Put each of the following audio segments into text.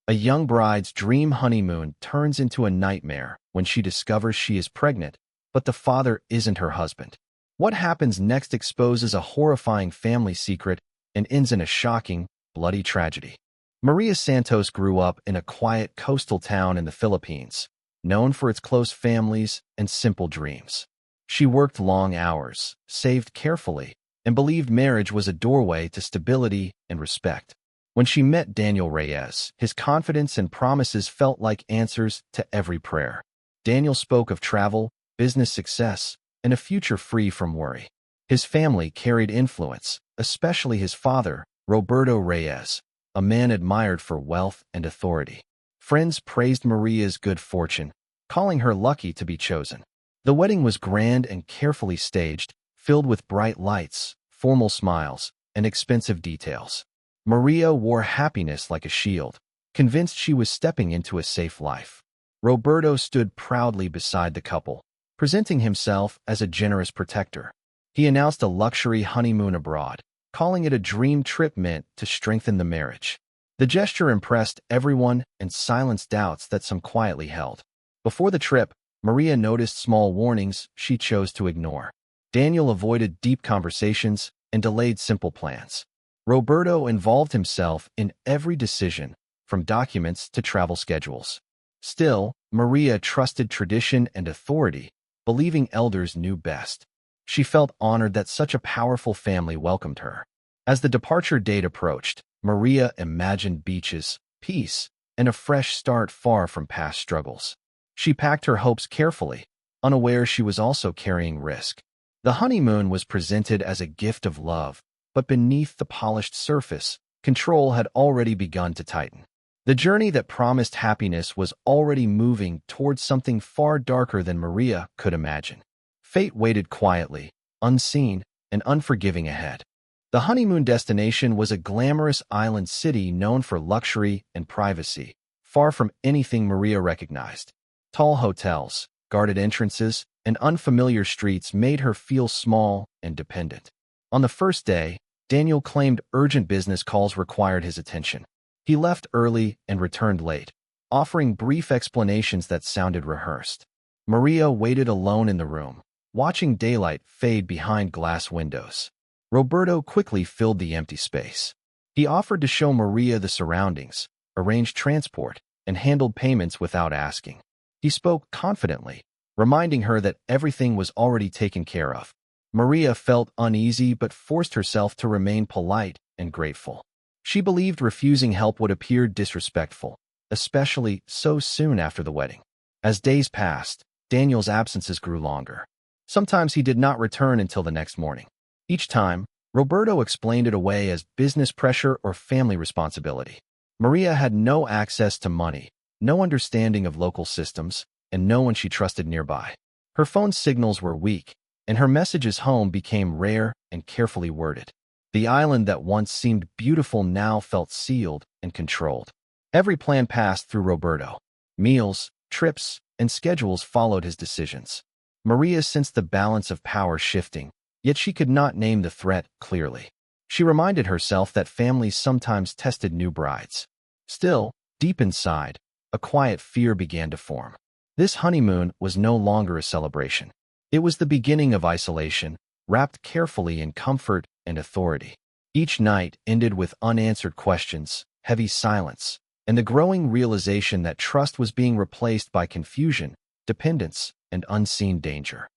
A young bride's dream honeymoon turns into a nightmare when she discovers she is pregnant, but the father isn't her husband. What happens next exposes a horrifying family secret and ends in a shocking, bloody tragedy. Maria Santos grew up in a quiet coastal town in the Philippines, known for its close families and simple dreams. She worked long hours, saved carefully, and believed marriage was a doorway to stability and respect. When she met Daniel Reyes, his confidence and promises felt like answers to every prayer. Daniel spoke of travel, business success, and a future free from worry. His family carried influence, especially his father, Roberto Reyes, a man admired for wealth and authority. Friends praised Maria's good fortune, calling her lucky to be chosen. The wedding was grand and carefully staged, filled with bright lights, formal smiles, and expensive details. Maria wore happiness like a shield, convinced she was stepping into a safe life. Roberto stood proudly beside the couple, presenting himself as a generous protector. He announced a luxury honeymoon abroad, calling it a dream trip meant to strengthen the marriage. The gesture impressed everyone and silenced doubts that some quietly held. Before the trip, Maria noticed small warnings she chose to ignore. Daniel avoided deep conversations and delayed simple plans. Roberto involved himself in every decision, from documents to travel schedules. Still, Maria trusted tradition and authority, believing elders knew best. She felt honored that such a powerful family welcomed her. As the departure date approached, Maria imagined beaches, peace, and a fresh start far from past struggles. She packed her hopes carefully, unaware she was also carrying risk. The honeymoon was presented as a gift of love, but beneath the polished surface, control had already begun to tighten. The journey that promised happiness was already moving towards something far darker than Maria could imagine. Fate waited quietly, unseen, and unforgiving ahead. The honeymoon destination was a glamorous island city known for luxury and privacy, far from anything Maria recognized. Tall hotels, guarded entrances, and unfamiliar streets made her feel small and dependent. On the first day, Daniel claimed urgent business calls required his attention. He left early and returned late, offering brief explanations that sounded rehearsed. Maria waited alone in the room, watching daylight fade behind glass windows. Roberto quickly filled the empty space. He offered to show Maria the surroundings, arranged transport, and handled payments without asking. He spoke confidently, reminding her that everything was already taken care of. Maria felt uneasy but forced herself to remain polite and grateful. She believed refusing help would appear disrespectful, especially so soon after the wedding. As days passed, Daniel's absences grew longer. Sometimes he did not return until the next morning. Each time, Roberto explained it away as business pressure or family responsibility. Maria had no access to money, no understanding of local systems, and no one she trusted nearby. Her phone signals were weak, and her messages home became rare and carefully worded. The island that once seemed beautiful now felt sealed and controlled. Every plan passed through Roberto. Meals, trips, and schedules followed his decisions. Maria sensed the balance of power shifting, yet she could not name the threat clearly. She reminded herself that families sometimes tested new brides. Still, deep inside, a quiet fear began to form. This honeymoon was no longer a celebration. It was the beginning of isolation, wrapped carefully in comfort and authority. Each night ended with unanswered questions, heavy silence, and the growing realization that trust was being replaced by confusion, dependence, and unseen danger.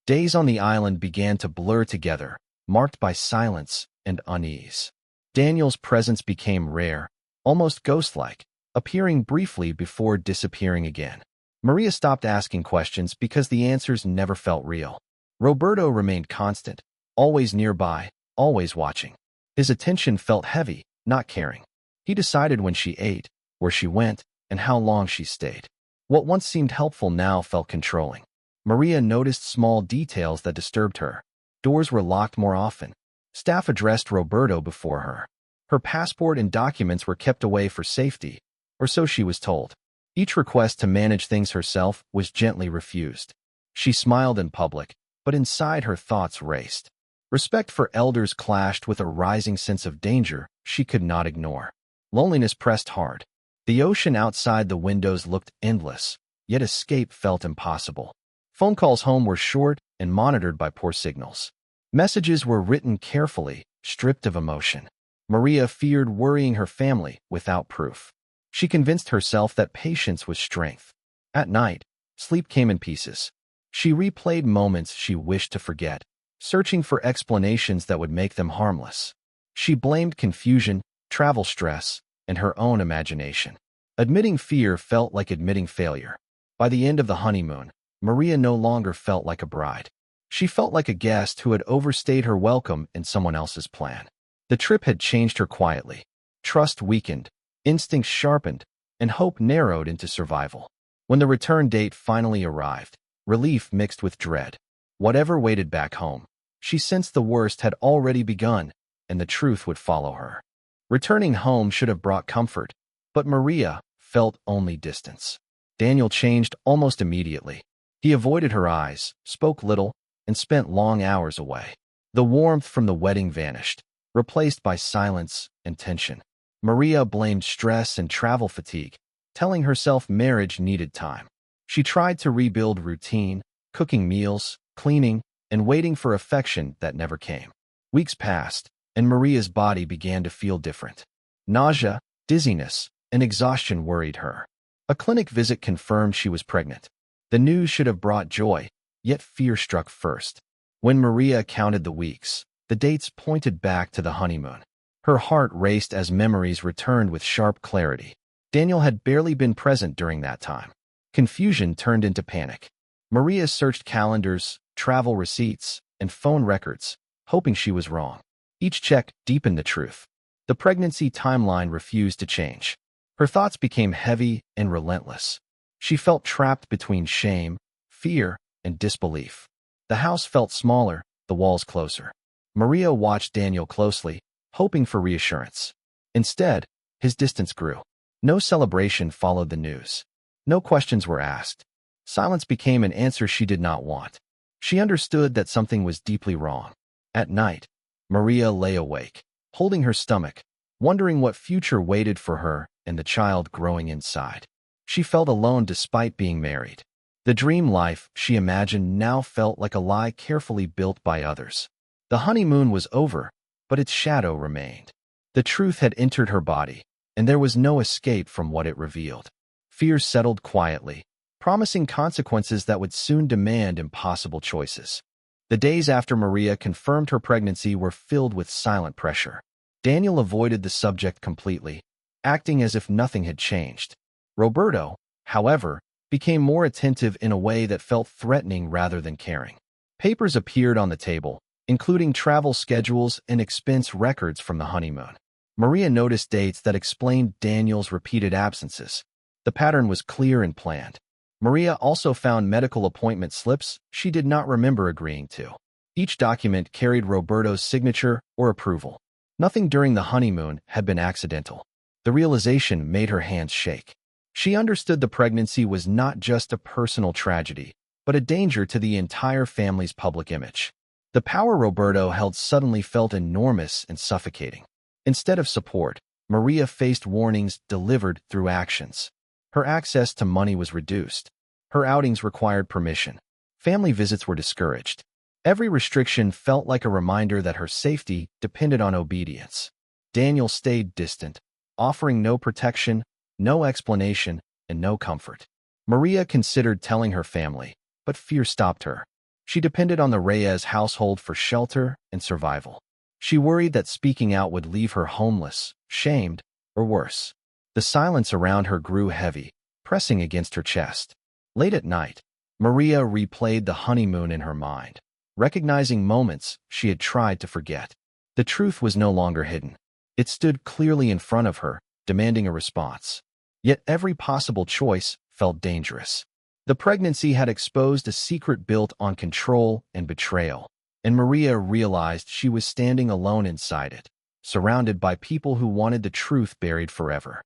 Days on the island began to blur together, marked by silence and unease. Daniel's presence became rare, almost ghost-like, appearing briefly before disappearing again. Maria stopped asking questions because the answers never felt real. Roberto remained constant, always nearby, always watching. His attention felt heavy, not caring. He decided when she ate, where she went, and how long she stayed. What once seemed helpful now felt controlling. Maria noticed small details that disturbed her. Doors were locked more often. Staff addressed Roberto before her. Her passport and documents were kept away for safety, or so she was told. Each request to manage things herself was gently refused. She smiled in public, but inside her thoughts raced. Respect for elders clashed with a rising sense of danger she could not ignore. Loneliness pressed hard. The ocean outside the windows looked endless, yet escape felt impossible. Phone calls home were short and monitored by poor signals. Messages were written carefully, stripped of emotion. Maria feared worrying her family without proof. She convinced herself that patience was strength. At night, sleep came in pieces. She replayed moments she wished to forget, searching for explanations that would make them harmless. She blamed confusion, travel stress, and her own imagination. Admitting fear felt like admitting failure. By the end of the honeymoon, Maria no longer felt like a bride. She felt like a guest who had overstayed her welcome in someone else's plan. The trip had changed her quietly. Trust weakened, instincts sharpened, and hope narrowed into survival. When the return date finally arrived, relief mixed with dread. Whatever waited back home, she sensed the worst had already begun, and the truth would follow her. Returning home should have brought comfort, but Maria felt only distance. Daniel changed almost immediately. He avoided her eyes, spoke little, and spent long hours away. The warmth from the wedding vanished, replaced by silence and tension. Maria blamed stress and travel fatigue, telling herself marriage needed time. She tried to rebuild routine, cooking meals, cleaning, and waiting for affection that never came. Weeks passed, and Maria's body began to feel different. Nausea, dizziness, and exhaustion worried her. A clinic visit confirmed she was pregnant. The news should have brought joy, yet fear struck first. When Maria counted the weeks, the dates pointed back to the honeymoon. Her heart raced as memories returned with sharp clarity. Daniel had barely been present during that time. Confusion turned into panic. Maria searched calendars, travel receipts, and phone records, hoping she was wrong. Each check deepened the truth. The pregnancy timeline refused to change. Her thoughts became heavy and relentless. She felt trapped between shame, fear, and disbelief. The house felt smaller, the walls closer. Maria watched Daniel closely, hoping for reassurance. Instead, his distance grew. No celebration followed the news. No questions were asked. Silence became an answer she did not want. She understood that something was deeply wrong. At night, Maria lay awake, holding her stomach, wondering what future waited for her and the child growing inside. She felt alone despite being married. The dream life she imagined now felt like a lie carefully built by others. The honeymoon was over, but its shadow remained. The truth had entered her body, and there was no escape from what it revealed. Fear settled quietly, promising consequences that would soon demand impossible choices. The days after Maria confirmed her pregnancy were filled with silent pressure. Daniel avoided the subject completely, acting as if nothing had changed. Roberto, however, became more attentive in a way that felt threatening rather than caring. Papers appeared on the table, including travel schedules and expense records from the honeymoon. Maria noticed dates that explained Daniel's repeated absences. The pattern was clear and planned. Maria also found medical appointment slips she did not remember agreeing to. Each document carried Roberto's signature or approval. Nothing during the honeymoon had been accidental. The realization made her hands shake. She understood the pregnancy was not just a personal tragedy, but a danger to the entire family's public image. The power Roberto held suddenly felt enormous and suffocating. Instead of support, Maria faced warnings delivered through actions. Her access to money was reduced. Her outings required permission. Family visits were discouraged. Every restriction felt like a reminder that her safety depended on obedience. Daniel stayed distant, offering no protection, no explanation, and no comfort. Maria considered telling her family, but fear stopped her. She depended on the Reyes household for shelter and survival. She worried that speaking out would leave her homeless, shamed, or worse. The silence around her grew heavy, pressing against her chest. Late at night, Maria replayed the honeymoon in her mind, recognizing moments she had tried to forget. The truth was no longer hidden. It stood clearly in front of her, demanding a response. Yet every possible choice felt dangerous. The pregnancy had exposed a secret built on control and betrayal, and Maria realized she was standing alone inside it, surrounded by people who wanted the truth buried forever.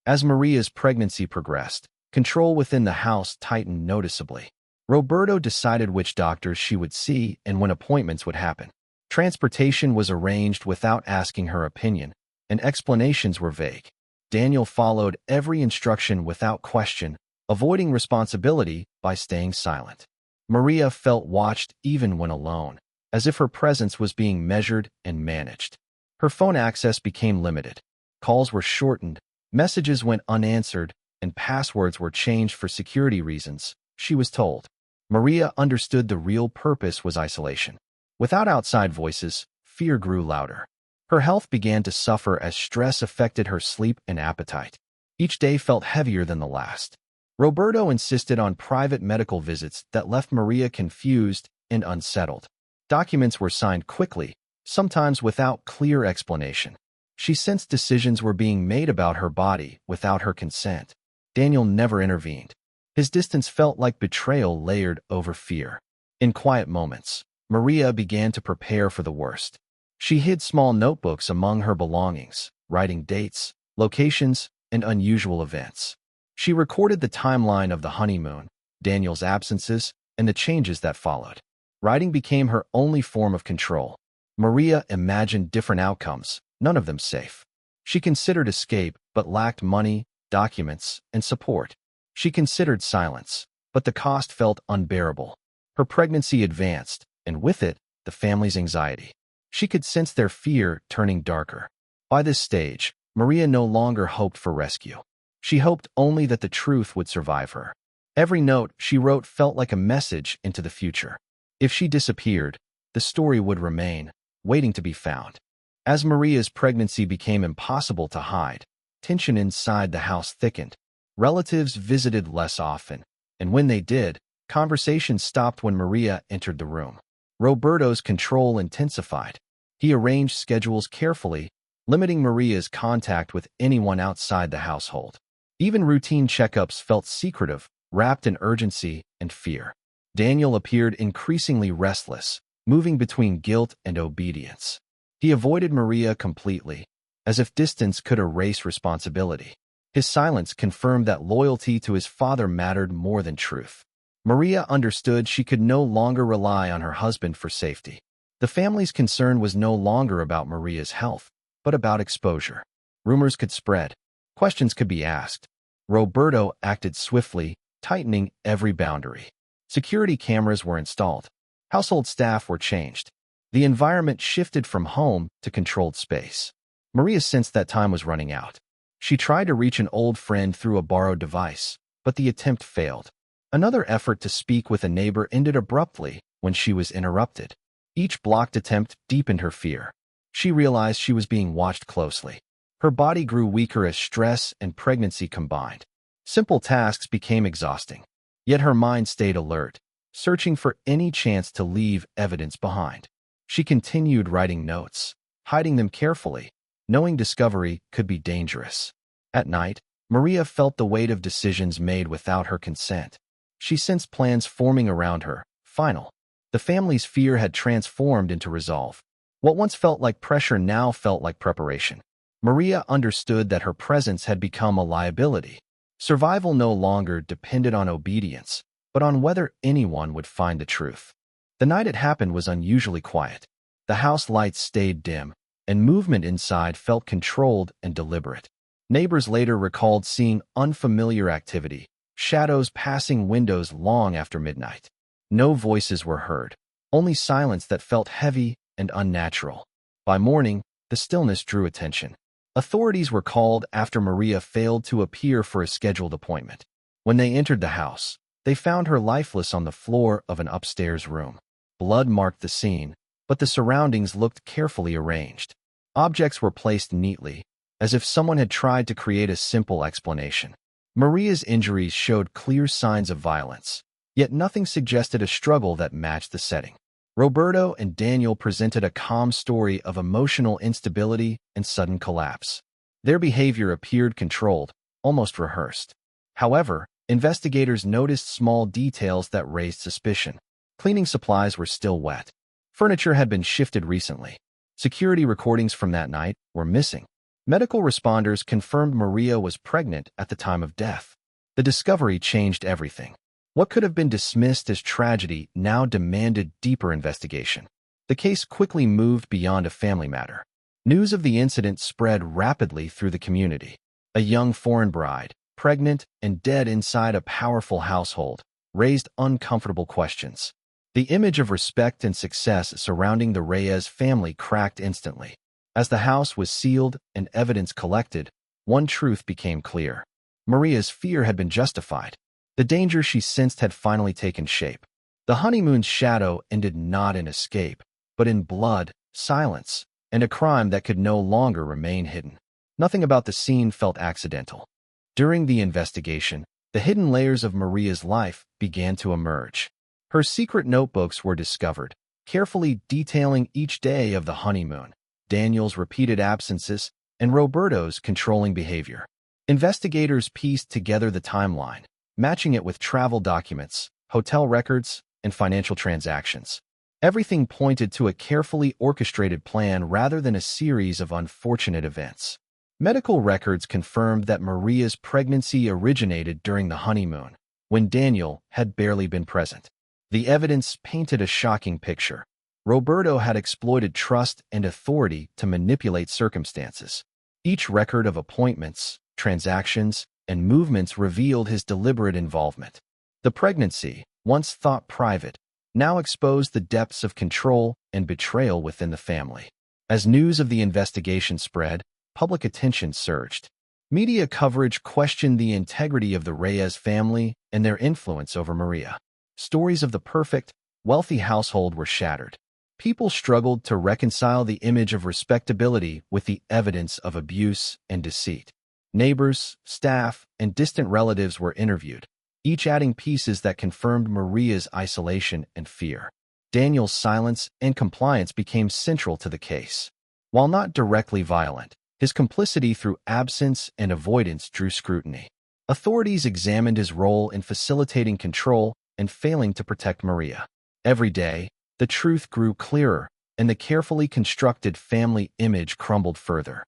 As Maria's pregnancy progressed, control within the house tightened noticeably. Roberto decided which doctors she would see and when appointments would happen. Transportation was arranged without asking her opinion, and explanations were vague. Daniel followed every instruction without question, avoiding responsibility by staying silent. Maria felt watched even when alone, as if her presence was being measured and managed. Her phone access became limited. Calls were shortened, messages went unanswered, and passwords were changed for security reasons, she was told. Maria understood the real purpose was isolation. Without outside voices, fear grew louder. Her health began to suffer as stress affected her sleep and appetite. Each day felt heavier than the last. Roberto insisted on private medical visits that left Maria confused and unsettled. Documents were signed quickly, sometimes without clear explanation. She sensed decisions were being made about her body without her consent. Daniel never intervened. His distance felt like betrayal layered over fear. In quiet moments, Maria began to prepare for the worst. She hid small notebooks among her belongings, writing dates, locations, and unusual events. She recorded the timeline of the honeymoon, Daniel's absences, and the changes that followed. Writing became her only form of control. Maria imagined different outcomes, none of them safe. She considered escape, but lacked money, documents, and support. She considered silence, but the cost felt unbearable. Her pregnancy advanced, and with it, the family's anxiety. She could sense their fear turning darker. By this stage, Maria no longer hoped for rescue. She hoped only that the truth would survive her. Every note she wrote felt like a message into the future. If she disappeared, the story would remain, waiting to be found. As Maria's pregnancy became impossible to hide, tension inside the house thickened. Relatives visited less often, and when they did, conversations stopped when Maria entered the room. Roberto's control intensified. He arranged schedules carefully, limiting Maria's contact with anyone outside the household. Even routine checkups felt secretive, wrapped in urgency and fear. Daniel appeared increasingly restless, moving between guilt and obedience. He avoided Maria completely, as if distance could erase responsibility. His silence confirmed that loyalty to his father mattered more than truth. Maria understood she could no longer rely on her husband for safety. The family's concern was no longer about Maria's health, but about exposure. Rumors could spread. Questions could be asked. Roberto acted swiftly, tightening every boundary. Security cameras were installed. Household staff were changed. The environment shifted from home to controlled space. Maria sensed that time was running out. She tried to reach an old friend through a borrowed device, but the attempt failed. Another effort to speak with a neighbor ended abruptly when she was interrupted. Each blocked attempt deepened her fear. She realized she was being watched closely. Her body grew weaker as stress and pregnancy combined. Simple tasks became exhausting. Yet her mind stayed alert, searching for any chance to leave evidence behind. She continued writing notes, hiding them carefully, knowing discovery could be dangerous. At night, Maria felt the weight of decisions made without her consent. She sensed plans forming around her, final. The family's fear had transformed into resolve. What once felt like pressure now felt like preparation. Maria understood that her presence had become a liability. Survival no longer depended on obedience, but on whether anyone would find the truth. The night it happened was unusually quiet. The house lights stayed dim, and movement inside felt controlled and deliberate. Neighbors later recalled seeing unfamiliar activity, shadows passing windows long after midnight. No voices were heard, only silence that felt heavy and unnatural. By morning, the stillness drew attention. Authorities were called after Maria failed to appear for a scheduled appointment. When they entered the house, they found her lifeless on the floor of an upstairs room. Blood marked the scene, but the surroundings looked carefully arranged. Objects were placed neatly, as if someone had tried to create a simple explanation. Maria's injuries showed clear signs of violence, yet nothing suggested a struggle that matched the setting. Roberto and Daniel presented a calm story of emotional instability and sudden collapse. Their behavior appeared controlled, almost rehearsed. However, investigators noticed small details that raised suspicion. Cleaning supplies were still wet. Furniture had been shifted recently. Security recordings from that night were missing. Medical responders confirmed Maria was pregnant at the time of death. The discovery changed everything. What could have been dismissed as tragedy now demanded deeper investigation. The case quickly moved beyond a family matter. News of the incident spread rapidly through the community. A young foreign bride, pregnant and dead inside a powerful household, raised uncomfortable questions. The image of respect and success surrounding the Reyes family cracked instantly. As the house was sealed and evidence collected, one truth became clear. Maria's fear had been justified. The danger she sensed had finally taken shape. The honeymoon's shadow ended not in escape, but in blood, silence, and a crime that could no longer remain hidden. Nothing about the scene felt accidental. During the investigation, the hidden layers of Maria's life began to emerge. Her secret notebooks were discovered, carefully detailing each day of the honeymoon, Daniel's repeated absences, and Roberto's controlling behavior. Investigators pieced together the timeline, matching it with travel documents, hotel records, and financial transactions. Everything pointed to a carefully orchestrated plan rather than a series of unfortunate events. Medical records confirmed that Maria's pregnancy originated during the honeymoon, when Daniel had barely been present. The evidence painted a shocking picture. Roberto had exploited trust and authority to manipulate circumstances. Each record of appointments, transactions, and movements revealed his deliberate involvement. The pregnancy, once thought private, now exposed the depths of control and betrayal within the family. As news of the investigation spread, public attention surged. Media coverage questioned the integrity of the Reyes family and their influence over Maria. Stories of the perfect, wealthy household were shattered. People struggled to reconcile the image of respectability with the evidence of abuse and deceit. Neighbors, staff, and distant relatives were interviewed, each adding pieces that confirmed Maria's isolation and fear. Daniel's silence and compliance became central to the case. While not directly violent, his complicity through absence and avoidance drew scrutiny. Authorities examined his role in facilitating control and failing to protect Maria. Every day, the truth grew clearer, and the carefully constructed family image crumbled further.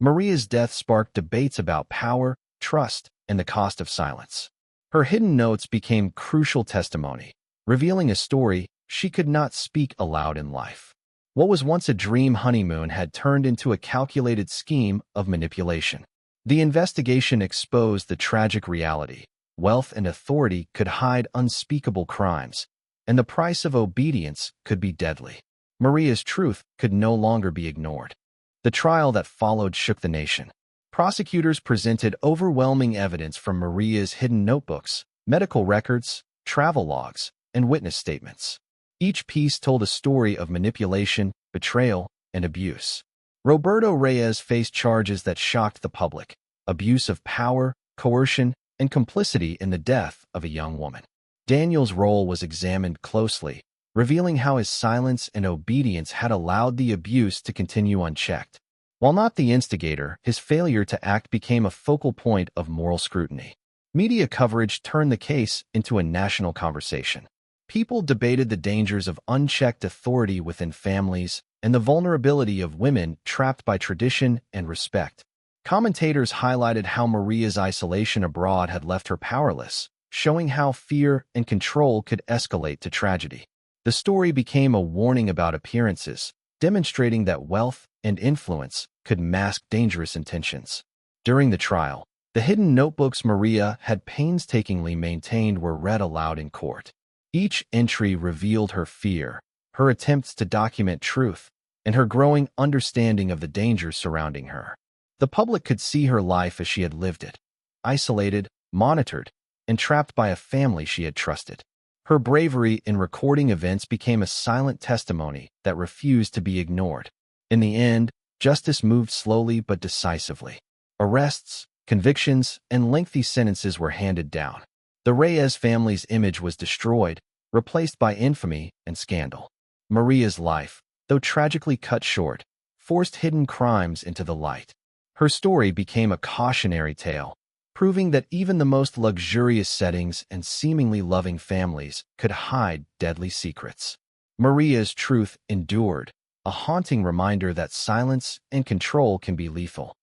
Maria's death sparked debates about power, trust, and the cost of silence. Her hidden notes became crucial testimony, revealing a story she could not speak aloud in life. What was once a dream honeymoon had turned into a calculated scheme of manipulation. The investigation exposed the tragic reality. Wealth and authority could hide unspeakable crimes, and the price of obedience could be deadly. Maria's truth could no longer be ignored. The trial that followed shook the nation. Prosecutors presented overwhelming evidence from Maria's hidden notebooks, medical records, travel logs, and witness statements. Each piece told a story of manipulation, betrayal, and abuse. Roberto Reyes faced charges that shocked the public: abuse of power, coercion, and complicity in the death of a young woman. Daniel's role was examined closely, revealing how his silence and obedience had allowed the abuse to continue unchecked. While not the instigator, his failure to act became a focal point of moral scrutiny. Media coverage turned the case into a national conversation. People debated the dangers of unchecked authority within families and the vulnerability of women trapped by tradition and respect. Commentators highlighted how Maria's isolation abroad had left her powerless, showing how fear and control could escalate to tragedy. The story became a warning about appearances, demonstrating that wealth and influence could mask dangerous intentions. During the trial, the hidden notebooks Maria had painstakingly maintained were read aloud in court. Each entry revealed her fear, her attempts to document truth, and her growing understanding of the dangers surrounding her. The public could see her life as she had lived it, isolated, monitored, and trapped by a family she had trusted. Her bravery in recording events became a silent testimony that refused to be ignored. In the end, justice moved slowly but decisively. Arrests, convictions, and lengthy sentences were handed down. The Reyes family's image was destroyed, replaced by infamy and scandal. Maria's life, though tragically cut short, forced hidden crimes into the light. Her story became a cautionary tale, proving that even the most luxurious settings and seemingly loving families could hide deadly secrets. Maria's truth endured, a haunting reminder that silence and control can be lethal.